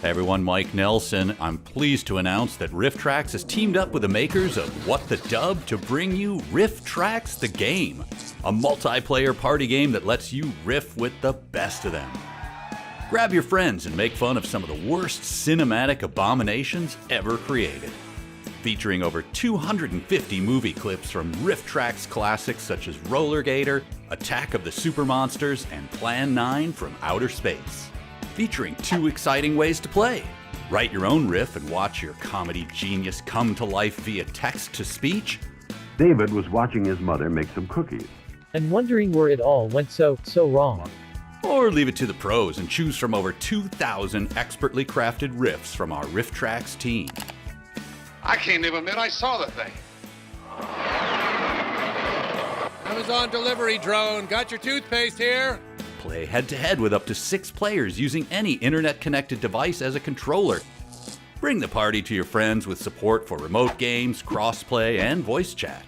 Hey everyone, Mike Nelson. I'm pleased to announce that RiffTrax has teamed up with the makers of What the Dub to bring you RiffTrax the Game, a multiplayer party game that lets you riff with the best of them. Grab your friends and make fun of some of the worst cinematic abominations ever created. Featuring over 250 movie clips from RiffTrax classics such as Roller Gator, Attack of the Super Monsters, and Plan 9 from Outer Space. Featuring 2 exciting ways to play. Write your own riff and watch your comedy genius come to life via text-to-speech. David was watching his mother make some cookies and wondering where it all went so wrong. Or leave it to the pros and choose from over 2,000 expertly crafted riffs from our RiffTrax team. I can't even admit I saw the thing. Amazon delivery drone, got your toothpaste here? Play head-to-head with up to 6 players using any internet-connected device as a controller. Bring the party to your friends with support for remote games, crossplay, and voice chat.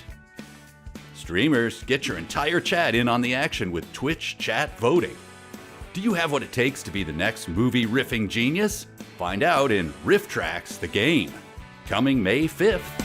Streamers, get your entire chat in on the action with Twitch chat voting. Do you have what it takes to be the next movie riffing genius? Find out in RiffTrax the Game, coming May 5th.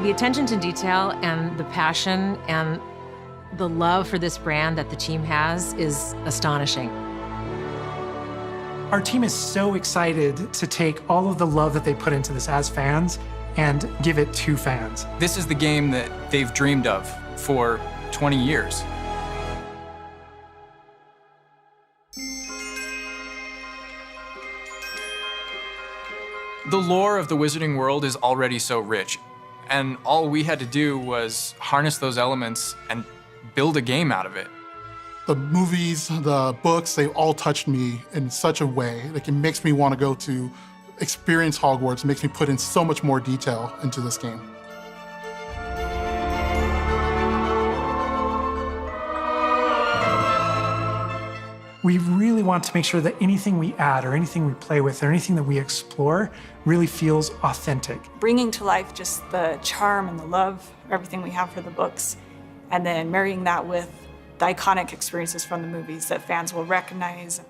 The attention to detail and the passion and the love for this brand that the team has is astonishing. Our team is so excited to take all of the love that they put into this as fans and give it to fans. This is the game that they've dreamed of for 20 years. The lore of the Wizarding World is already so rich, and all we had to do was harness those elements and build a game out of it. The movies, the books, they all touched me in such a way. Like, it makes me want to go to experience Hogwarts. It makes me put in so much more detail into this game. We really want to make sure that anything we add or anything we play with or anything that we explore really feels authentic. Bringing to life just the charm and the love, everything we have for the books, and then marrying that with the iconic experiences from the movies that fans will recognize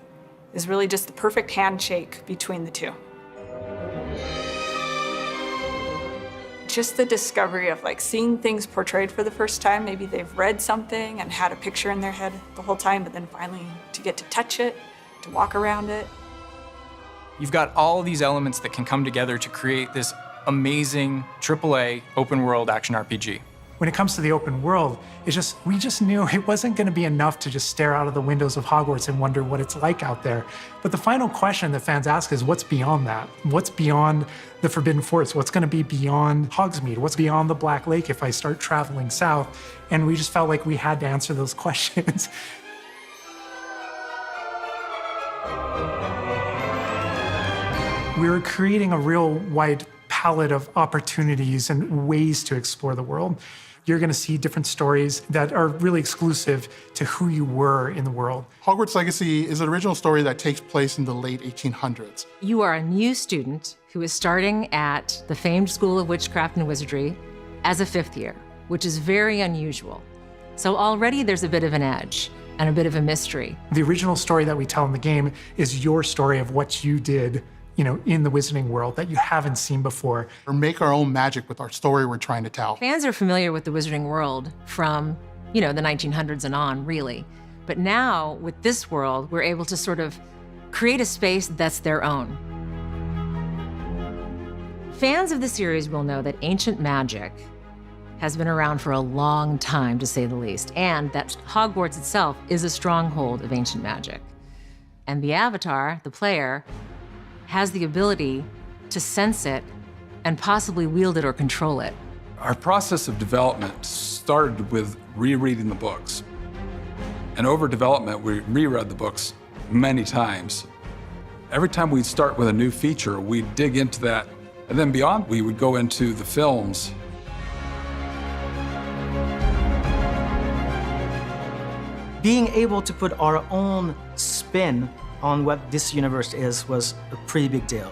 is really just the perfect handshake between the two. Just the discovery of like seeing things portrayed for the first time. Maybe they've read something and had a picture in their head the whole time, but then finally to get to touch it, to walk around it. You've got all of these elements that can come together to create this amazing AAA open world action RPG. When it comes to the open world, we just knew it wasn't going to be enough to just stare out of the windows of Hogwarts and wonder what it's like out there. But the final question that fans ask is, what's beyond that? What's beyond the Forbidden Forest? What's going to be beyond Hogsmeade? What's beyond the Black Lake if I start traveling south? And we just felt like we had to answer those questions. We were creating a real wide palette of opportunities and ways to explore the world. You're going to see different stories that are really exclusive to who you were in the world. Hogwarts Legacy is an original story that takes place in the late 1800s. You are a new student who is starting at the famed School of Witchcraft and Wizardry as a 5th year, which is very unusual. So already there's a bit of an edge and a bit of a mystery. The original story that we tell in the game is your story of what you did, in the Wizarding World that you haven't seen before. Or make our own magic with our story we're trying to tell. Fans are familiar with the Wizarding World from, the 1900s and on, really. But now, with this world, we're able to sort of create a space that's their own. Fans of the series will know that ancient magic has been around for a long time, to say the least, and that Hogwarts itself is a stronghold of ancient magic. And the Avatar, the player, has the ability to sense it and possibly wield it or control it. Our process of development started with rereading the books. And over development, we reread the books many times. Every time we'd start with a new feature, we'd dig into that. And then beyond, we would go into the films. Being able to put our own spin on what this universe is was a pretty big deal.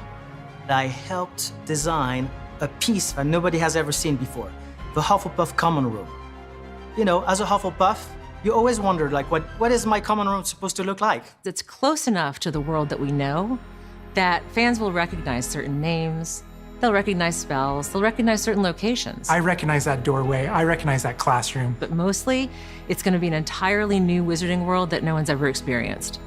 I helped design a piece that nobody has ever seen before, the Hufflepuff common room. As a Hufflepuff, you always wondered, what is my common room supposed to look like? It's close enough to the world that we know that fans will recognize certain names, they'll recognize spells, they'll recognize certain locations. I recognize that doorway, I recognize that classroom. But mostly, it's going to be an entirely new Wizarding World that no one's ever experienced.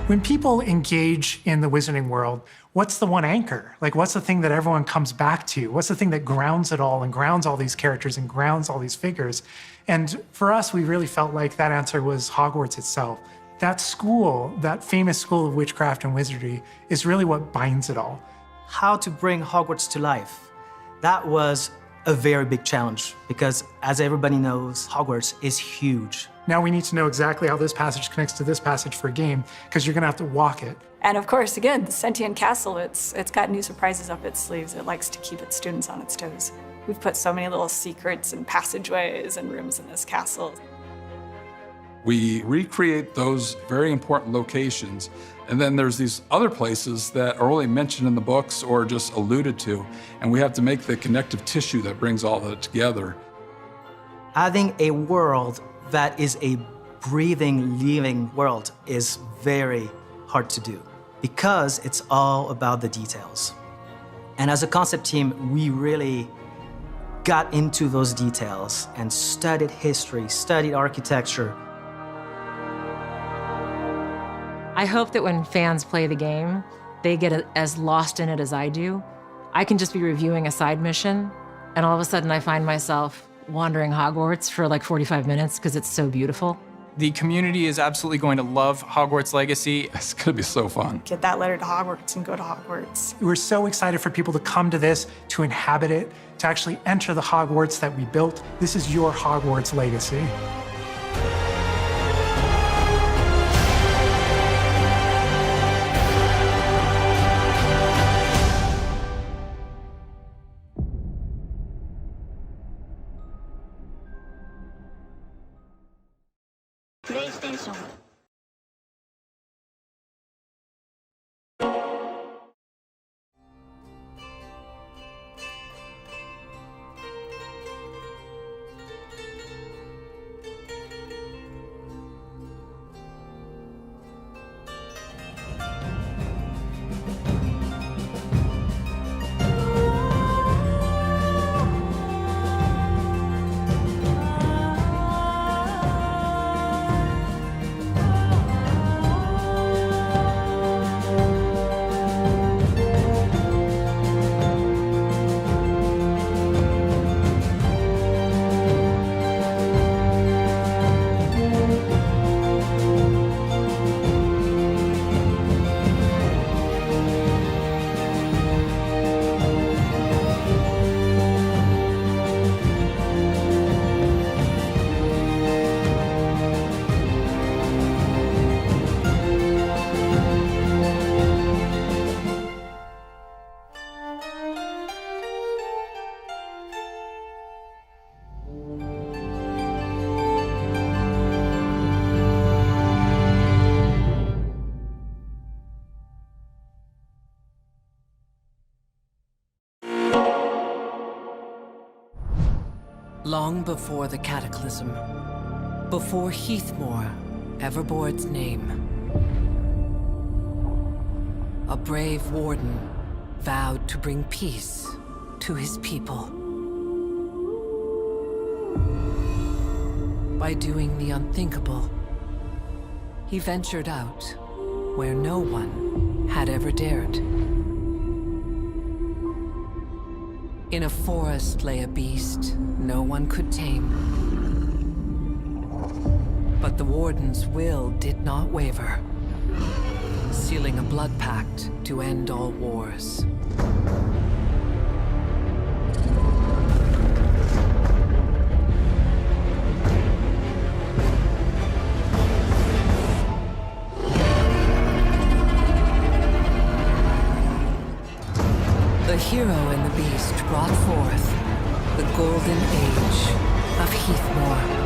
When people engage in the Wizarding World, what's the one anchor? What's the thing that everyone comes back to? What's the thing that grounds it all and grounds all these characters and grounds all these figures? And for us, we really felt like that answer was Hogwarts itself. That school, that famous School of Witchcraft and Wizardry, is really what binds it all. How to bring Hogwarts to life. That was a very big challenge because, as everybody knows, Hogwarts is huge. Now we need to know exactly how this passage connects to this passage for a game, because you're gonna have to walk it. And of course, again, the Sentient Castle, it's got new surprises up its sleeves. It likes to keep its students on its toes. We've put so many little secrets and passageways and rooms in this castle. We recreate those very important locations, and then there's these other places that are only mentioned in the books or just alluded to, and we have to make the connective tissue that brings all that together. Having a world that is a breathing, living world is very hard to do because it's all about the details. And as a concept team, we really got into those details and studied history, studied architecture. I hope that when fans play the game, they get as lost in it as I do. I can just be reviewing a side mission, and all of a sudden I find myself wandering Hogwarts for like 45 minutes because it's so beautiful. The community is absolutely going to love Hogwarts Legacy. It's going to be so fun. Get that letter to Hogwarts and go to Hogwarts. We're so excited for people to come to this, to inhabit it, to actually enter the Hogwarts that we built. This is your Hogwarts legacy. PlayStation. Long before the Cataclysm, before Heathmoor ever bore its name, a brave warden vowed to bring peace to his people. By doing the unthinkable, he ventured out where no one had ever dared. In a forest lay a beast no one could tame. But the warden's will did not waver, sealing a blood pact to end all wars. The hero and the beast brought forth the golden age of Heathmoor.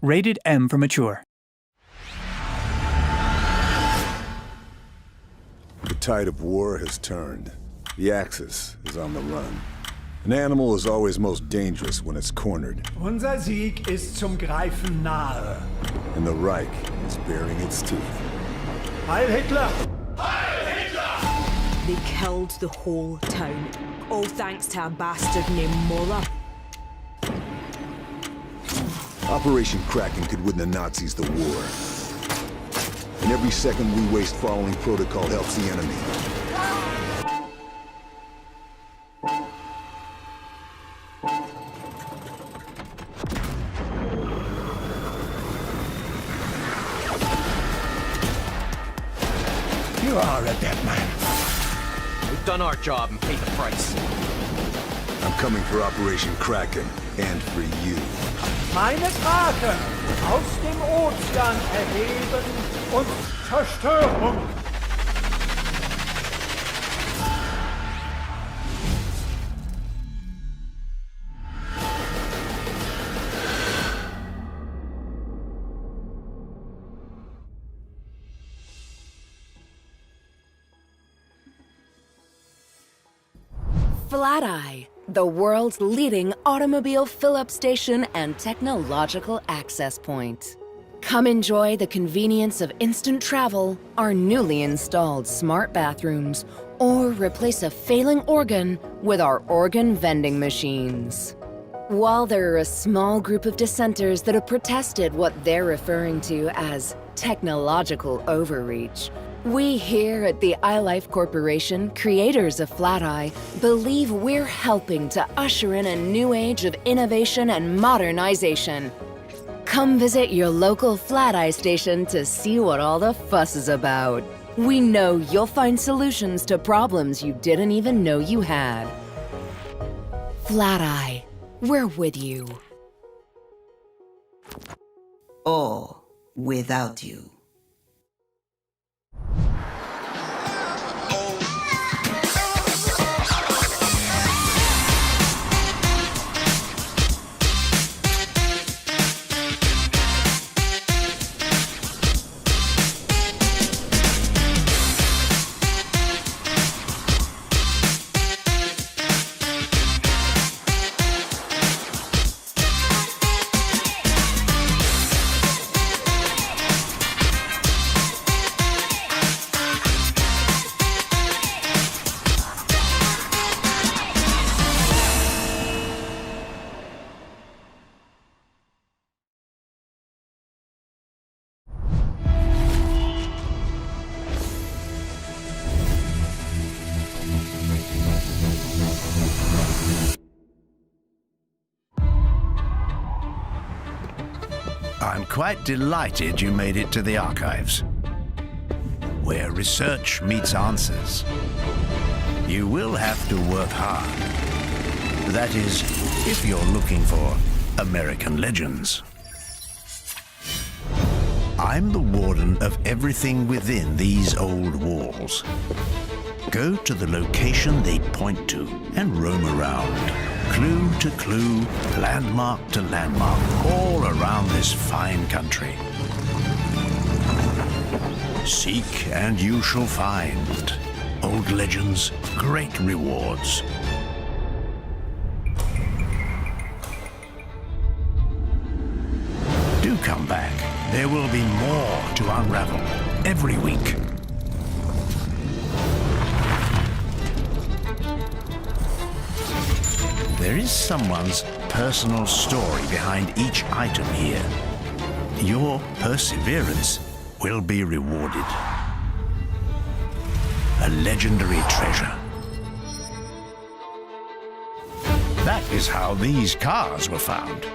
Rated M for mature. The tide of war has turned. The Axis is on the run. An animal is always most dangerous when it's cornered. Unser Sieg ist zum Greifen nahe. And the Reich is baring its teeth. Heil Hitler! Heil Hitler! They killed the whole town, all thanks to a bastard named Mola. Operation Kraken could win the Nazis the war. And every second we waste following protocol helps the enemy. You are a dead man. We've done our job and paid the price. I'm coming for Operation Kraken, and for you. Meine Kraken aus dem Ozean erheben und Zerstörung. Flat-Eye, the world's leading automobile fill-up station and technological access point. Come enjoy the convenience of instant travel, our newly installed smart bathrooms, or replace a failing organ with our organ vending machines. While there are a small group of dissenters that have protested what they're referring to as technological overreach, we here at the iLife Corporation, creators of Flat-Eye, believe we're helping to usher in a new age of innovation and modernization. Come visit your local Flat-Eye station to see what all the fuss is about. We know you'll find solutions to problems you didn't even know you had. Flat-Eye, we're with you. Or without you. I'm quite delighted you made it to the archives, where research meets answers. You will have to work hard. That is, if you're looking for American legends. I'm the warden of everything within these old walls. Go to the location they point to and roam around. Clue to clue, landmark to landmark, all around this fine country. Seek and you shall find. Old legends, great rewards. Do come back. There will be more to unravel every week. There is someone's personal story behind each item here. Your perseverance will be rewarded. A legendary treasure. That is how these cars were found.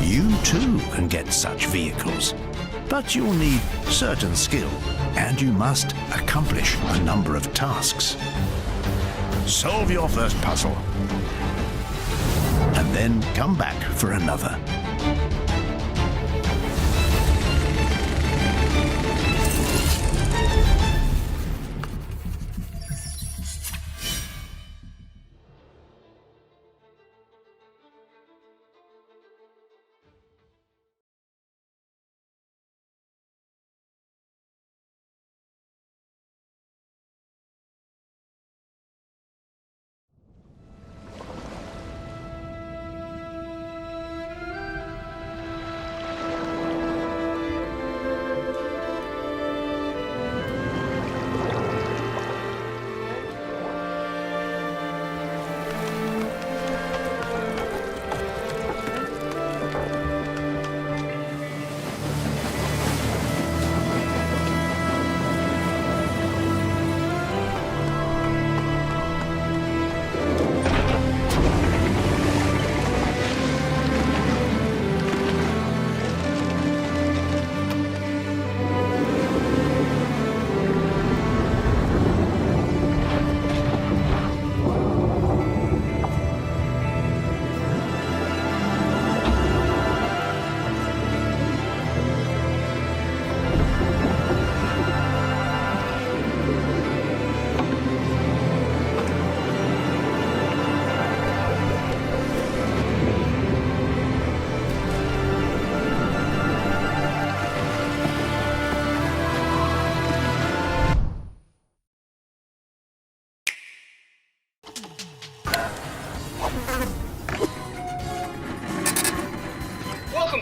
You too can get such vehicles, but you'll need certain skill, and you must accomplish a number of tasks. Solve your first puzzle, and then come back for another.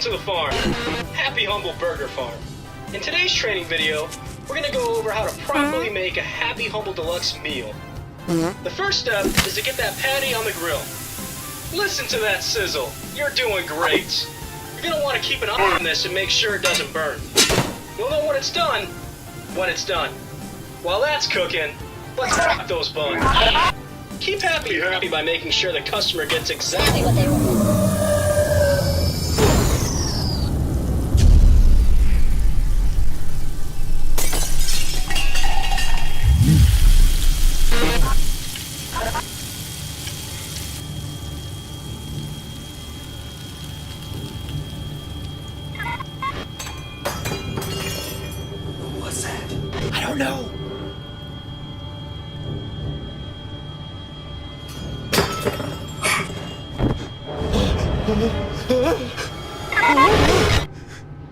to the farm. Happy Humble Burger Farm. In today's training video, we're gonna go over how to properly make a Happy Humble Deluxe meal. The first step is to get that patty on the grill. Listen to that sizzle. You're doing great. You're gonna want to keep an eye on this and make sure it doesn't burn. You'll know when it's done, While that's cooking, let's rock those buns. Keep happy by making sure the customer gets exactly what they want. What's that? I don't know.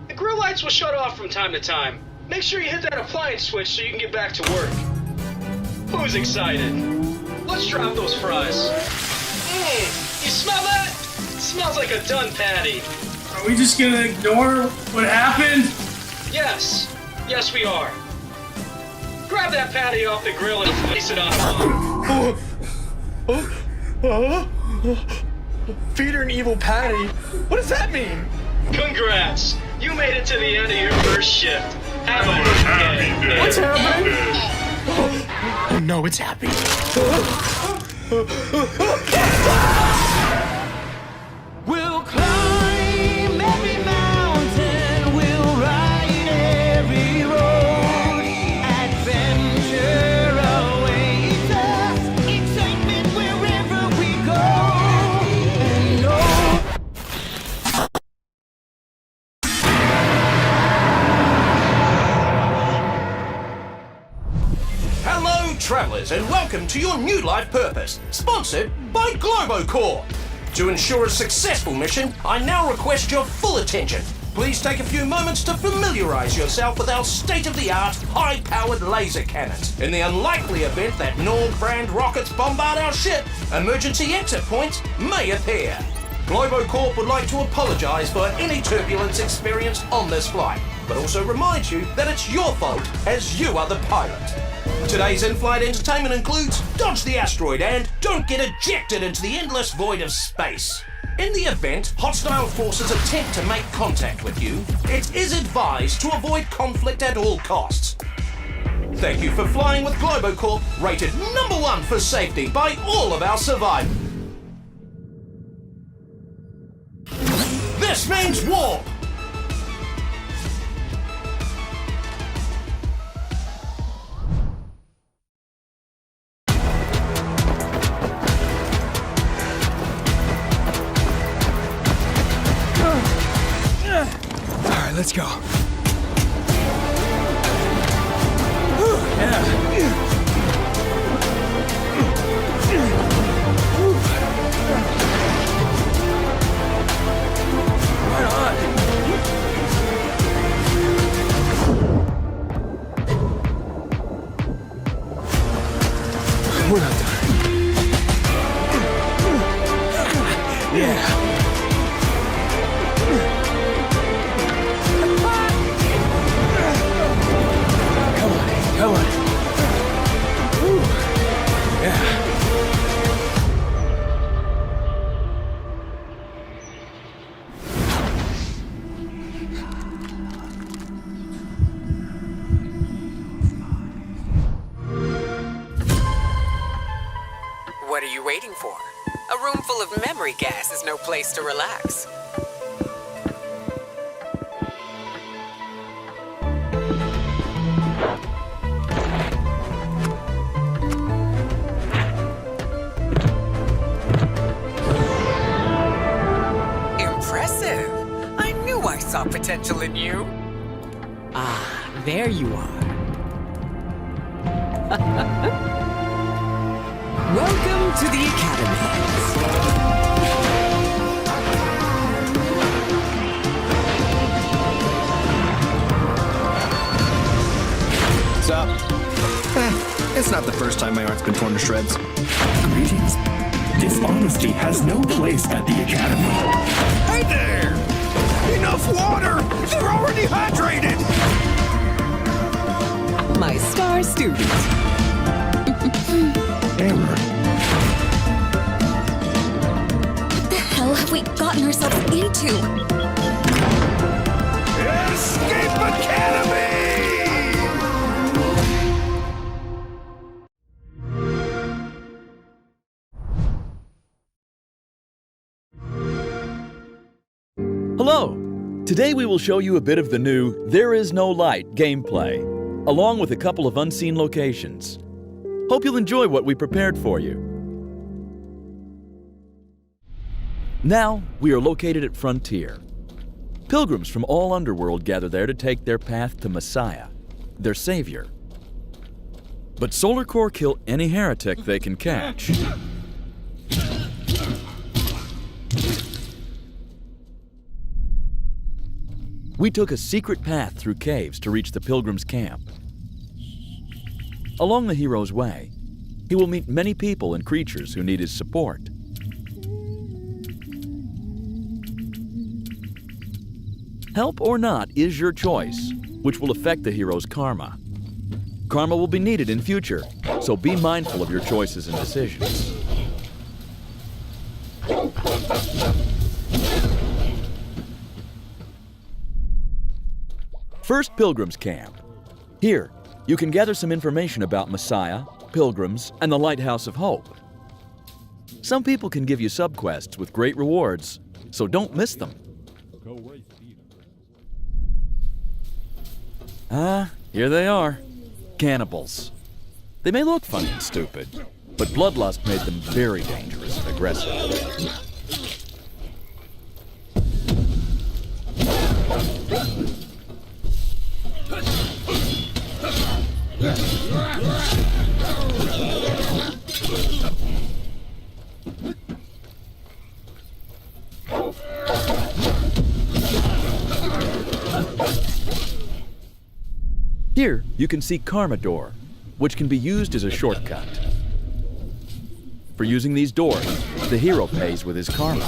The grill lights will shut off from time to time. Make sure you hit that appliance switch so you can get back to work. Who's excited? Let's drop those fries. You smell that? It smells like a done patty. Are we just gonna ignore what happened? Yes. Yes, we are. Grab that patty off the grill and place it on a Feed her an evil patty? What does that mean? Congrats! You made it to the end of your first shift. Have a happy day. What's happening? Oh no, it's happening. We'll climb every mountain, we'll ride every road. Adventure awaits us, excitement wherever we go. And Hello, travelers, and welcome to your new life purpose, sponsored by Globocorp. To ensure a successful mission, I now request your full attention. Please take a few moments to familiarize yourself with our state-of-the-art, high-powered laser cannons. In the unlikely event that Nord brand rockets bombard our ship, emergency exit points may appear. Globocorp would like to apologize for any turbulence experienced on this flight, but also remind you that it's your fault as you are the pilot. Today's in-flight entertainment includes Dodge the Asteroid and Don't Get Ejected into the Endless Void of Space. In the event hostile forces attempt to make contact with you, it is advised to avoid conflict at all costs. Thank you for flying with Globocorp, rated #1 for safety by all of our survivors. This means warp! Alright, let's go. right on. We're not done. Yeah. Come on. Woo. Yeah. What are you waiting for? A room full of memory gas is no place to relax. Impressive. I knew I saw potential in you. Ah, there you are. Welcome to the Academy. What's up? It's not the first time my art's been torn to shreds. Greetings. Dishonesty has no place at the Academy. Hey there! water! They're already hydrated! My star student. Gamer. What the hell have we gotten ourselves into? Escape Academy! Hello! Today we will show you a bit of the new There Is No Light gameplay, along with a couple of unseen locations. Hope you'll enjoy what we prepared for you. Now, we are located at Frontier. Pilgrims from all Underworld gather there to take their path to Messiah, their savior. But Solar Core kill any heretic they can catch. We took a secret path through caves to reach the Pilgrim's camp. Along the hero's way, he will meet many people and creatures who need his support. Help or not is your choice, which will affect the hero's karma. Karma will be needed in future, so be mindful of your choices and decisions. First, Pilgrim's Camp. Here, you can gather some information about Messiah, Pilgrims, and the Lighthouse of Hope. Some people can give you subquests with great rewards, so don't miss them. Here they are. Cannibals. They may look funny and stupid, but bloodlust made them very dangerous and aggressive. Here, you can see Karma Door, which can be used as a shortcut. For using these doors, the hero pays with his karma.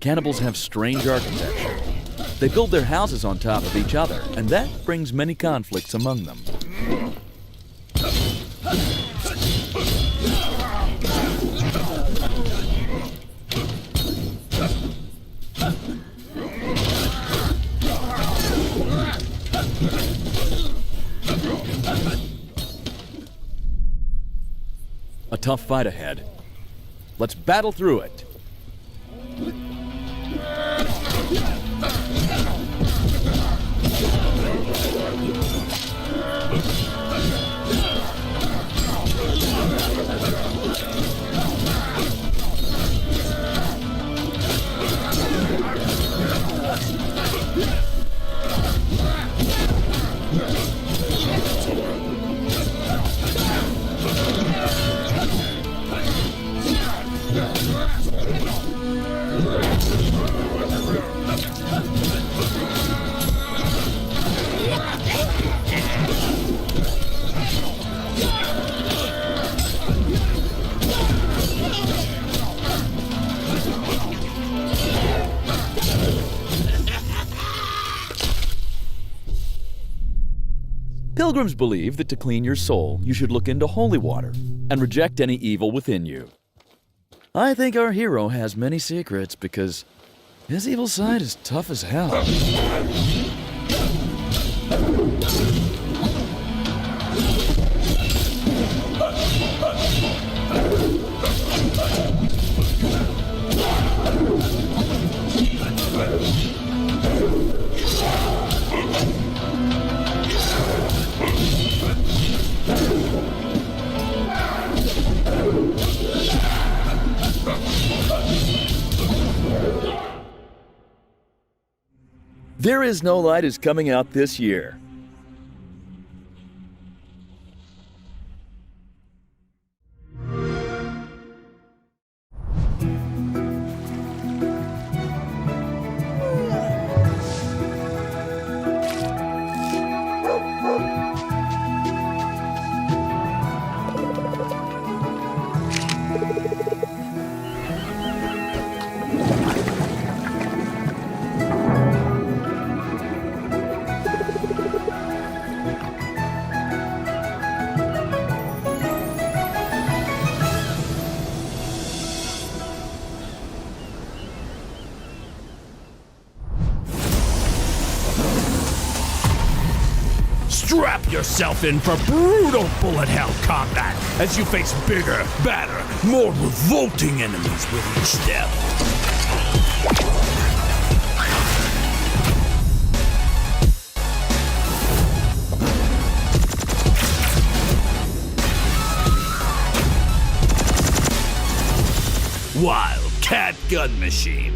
Cannibals have strange architecture. They build their houses on top of each other, and that brings many conflicts among them. A tough fight ahead. Let's battle through it. Pilgrims believe that to clean your soul, you should look into holy water and reject any evil within you. I think our hero has many secrets because his evil side is tough as hell. There Is No Light is coming out this year. Strap yourself in for brutal bullet hell combat as you face bigger, badder, more revolting enemies with each step. Wildcat Gun Machine.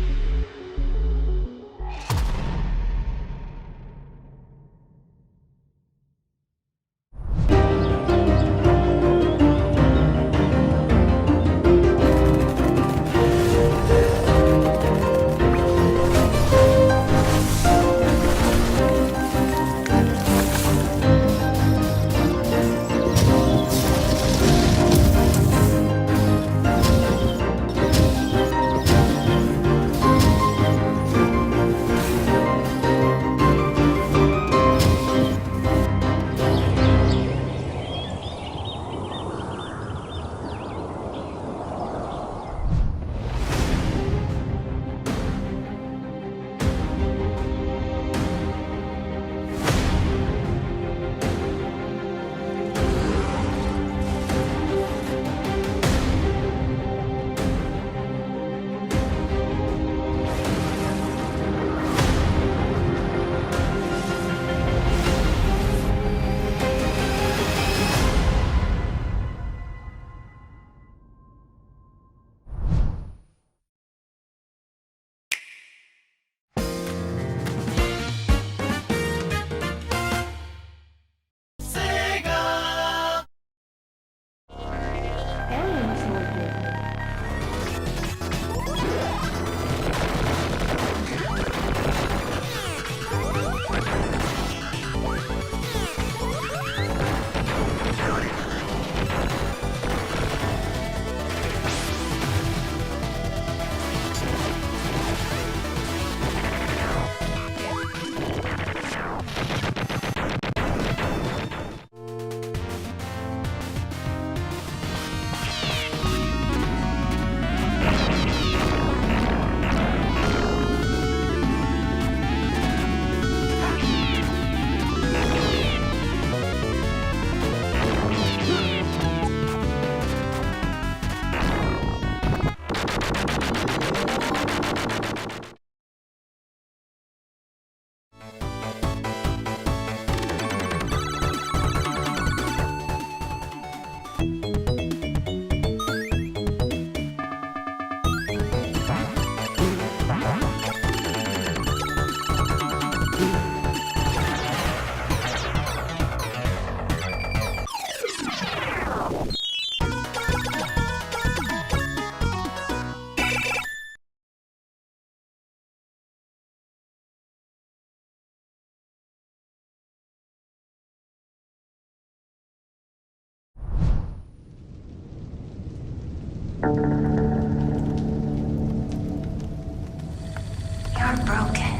You're broken.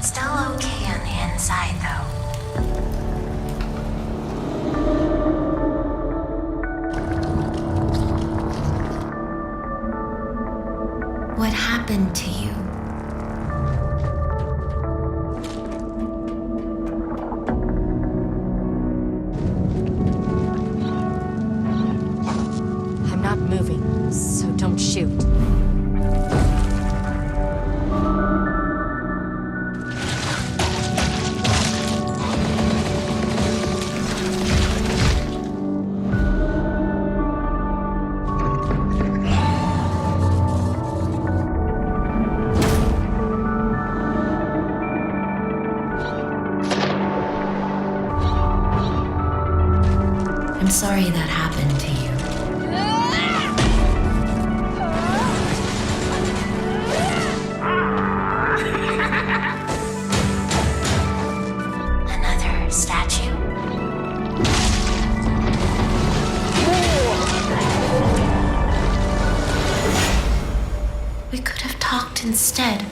Still okay on the inside, though. What happened to you? I'm not moving, so don't shoot. sorry that happened to you. Another statue? We could have talked instead.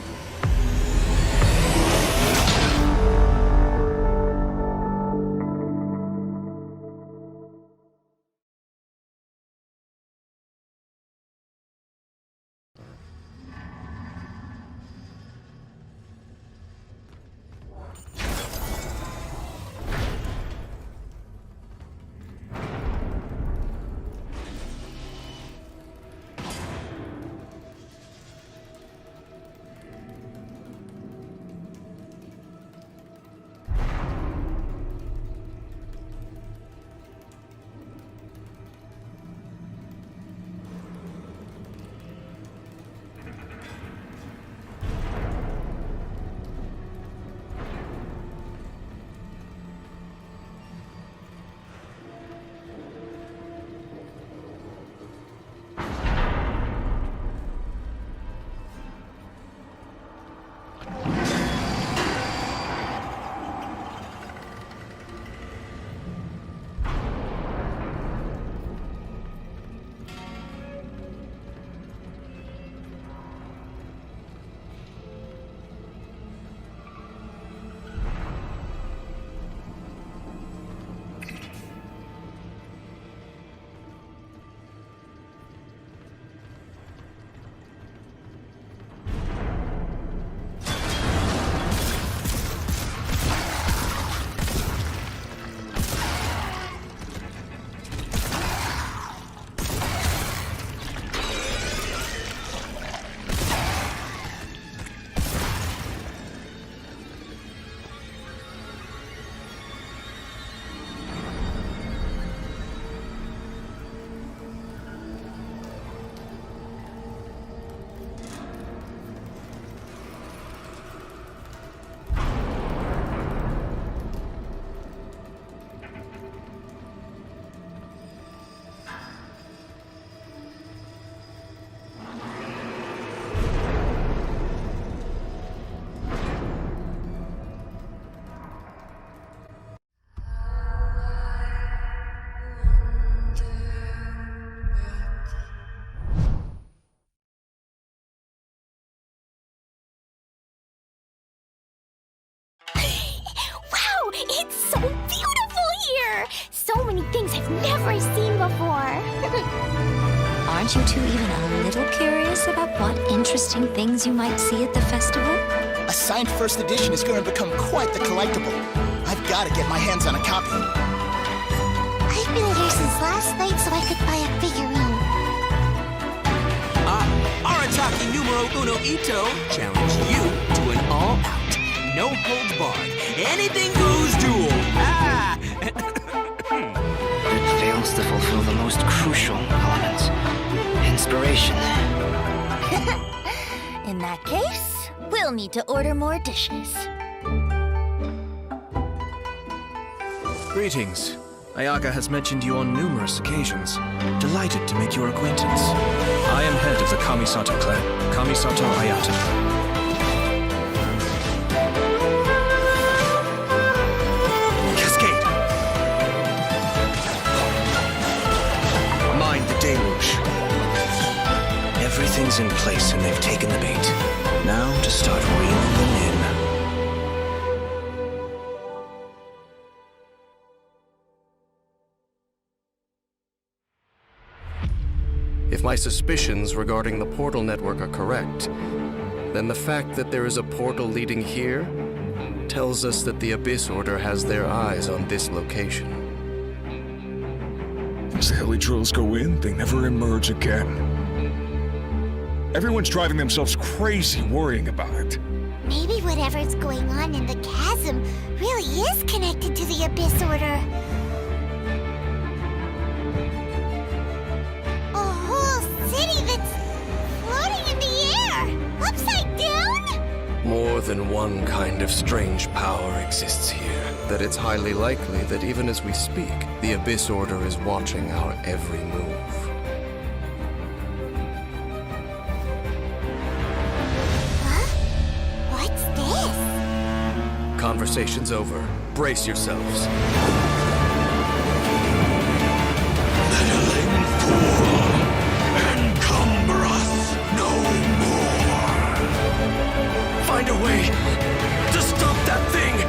It's so beautiful here! So many things I've never seen before. Aren't you two even a little curious about what interesting things you might see at the festival? A signed first edition is going to become quite the collectible. I've got to get my hands on a copy. I've been here since last night so I could buy a figurine. Arataki numero uno Ito challenge you to an all-out, no holds barred, anything goes duel. It fails to fulfill the most crucial element, inspiration. In that case, we'll need to order more dishes. Greetings. Ayaka has mentioned you on numerous occasions. Delighted to make your acquaintance. I am head of the Kamisato clan, Kamisato Ayata. Cascade! Mind the deluge. Everything's in place and they've taken the bait. Now to start reeling them in. If my suspicions regarding the portal network are correct, then the fact that there is a portal leading here tells us that the Abyss Order has their eyes on this location. As the Heli-Drills go in, they never emerge again. Everyone's driving themselves crazy worrying about it. Maybe whatever's going on in the chasm really is connected to the Abyss Order. A whole city that's floating in the air! Upside down? More than one kind of strange power exists here. that it's highly likely that even as we speak, the Abyss Order is watching our every move. What's this? Conversation's over. Brace yourselves. Meddling fool! Encumber us no more! Find a way to stop that thing!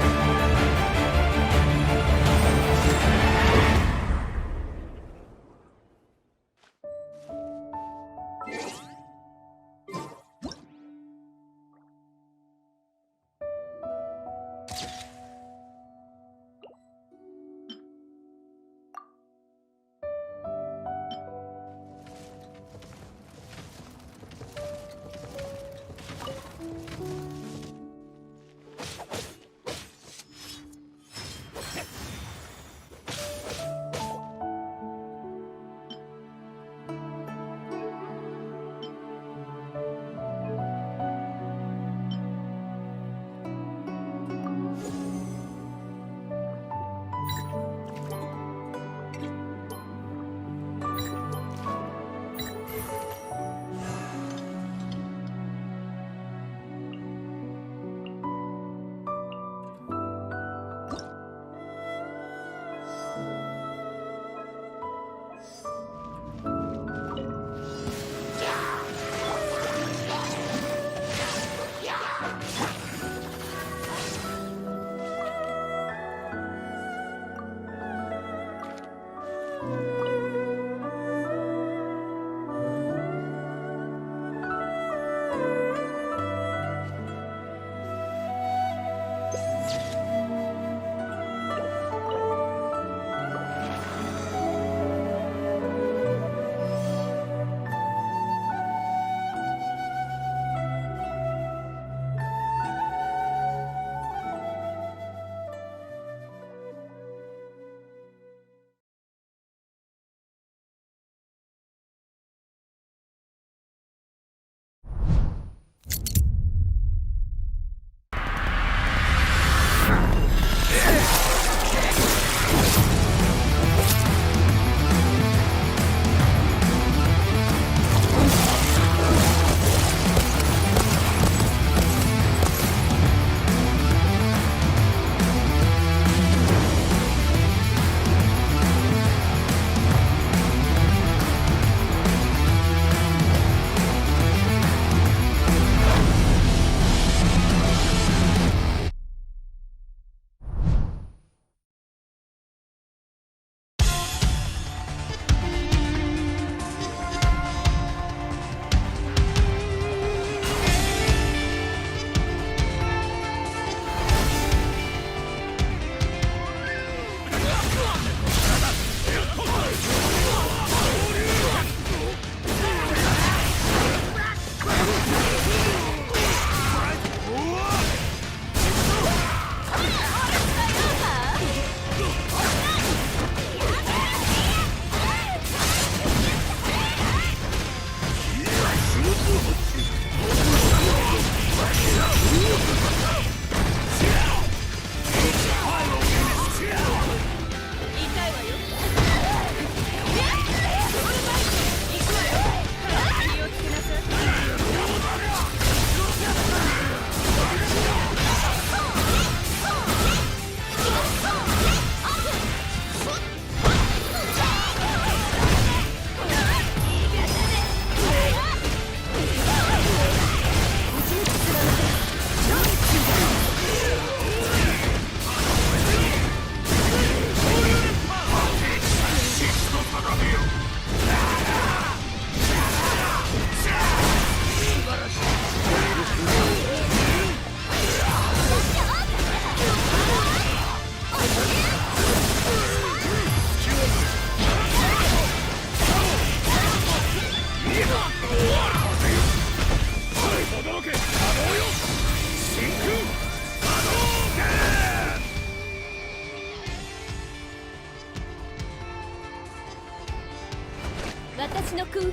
私のクンフー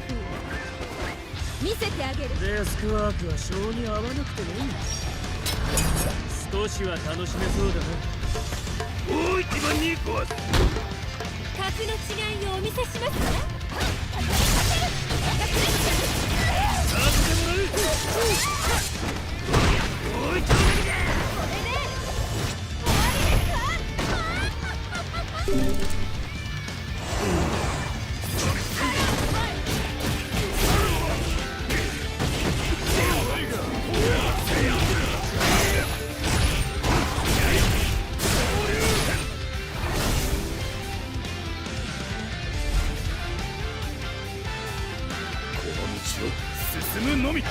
見せてあげる。デスクワークは性に合わなくてね。少しは楽しめそうだな。格の違いをお見せしますね。進むのみ。